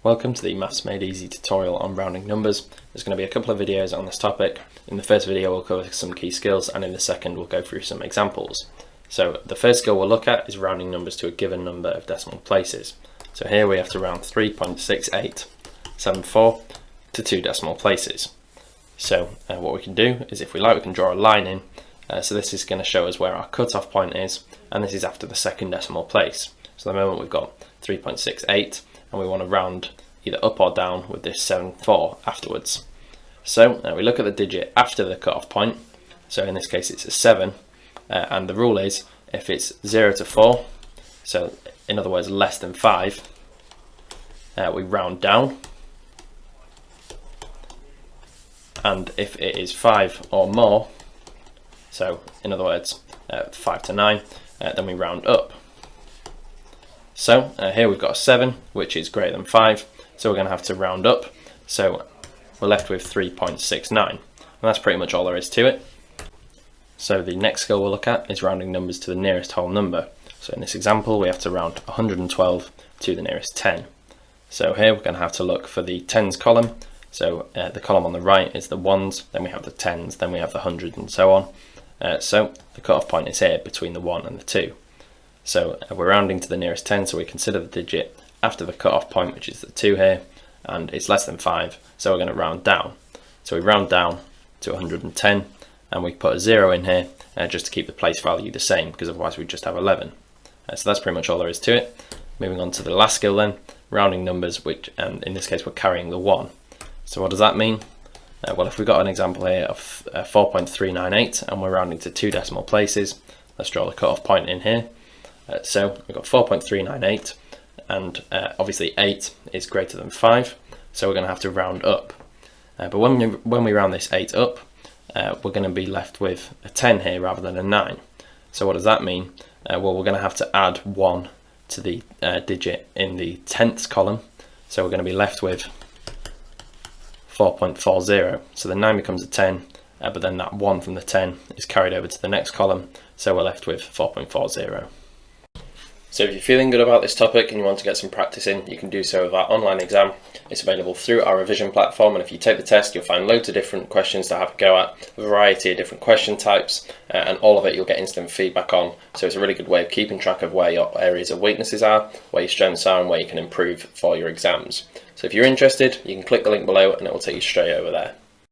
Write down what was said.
Welcome to the Maths Made Easy tutorial on rounding numbers. There's going to be a couple of videos on this topic. In the first video we'll cover some key skills, and in the second we'll go through some examples. So the first skill we'll look at is rounding numbers to a given number of decimal places. So here we have to round 3.6874 to 2 decimal places. So what we can do is, if we like, we can draw a line in. So this is going to show us where our cutoff point is, and this is after the second decimal place. So at the moment we've got 3.68, and we want to round either up or down with this 74 afterwards. So we look at the digit after the cutoff point. So in this case it's a 7, and the rule is if it's 0 to 4, so in other words less than 5, we round down, and if it is 5 or more, so in other words 5 to 9, then we round up. So here we've got a 7, which is greater than 5, so we're going to have to round up. So we're left with 3.69, and that's pretty much all there is to it. So the next skill we'll look at is rounding numbers to the nearest whole number. So in this example we have to round 112 to the nearest 10. So here we're going to have to look for the tens column. So the column on the right is the ones, then we have the tens, then we have the hundreds, and so on. So the cutoff point is here between the 1 and the 2. So we're rounding to the nearest 10, so we consider the digit after the cutoff point, which is the 2 here, and it's less than 5, so we're going to round down. So we round down to 110, and we put a 0 in here just to keep the place value the same, because otherwise we just have 11. So that's pretty much all there is to it. Moving on to the last skill then, rounding numbers, which in this case we're carrying the 1. So what does that mean? Well, if we've got an example here of 4.398 and we're rounding to 2 decimal places, let's draw the cutoff point in here. So we've got 4.398, and obviously 8 is greater than 5, so we're going to have to round up. But when we round this 8 up, we're going to be left with a 10 here rather than a 9. So what does that mean? Well, we're going to have to add 1 to the digit in the tenths column, so we're going to be left with 4.40. So the 9 becomes a 10, but then that 1 from the 10 is carried over to the next column, so we're left with 4.40. So if you're feeling good about this topic and you want to get some practice in, you can do so with our online exam. It's available through our revision platform, and if you take the test you'll find loads of different questions to have a go at, a variety of different question types, and all of it you'll get instant feedback on. So it's a really good way of keeping track of where your areas of weaknesses are, where your strengths are, and where you can improve for your exams. So if you're interested, you can click the link below and it will take you straight over there.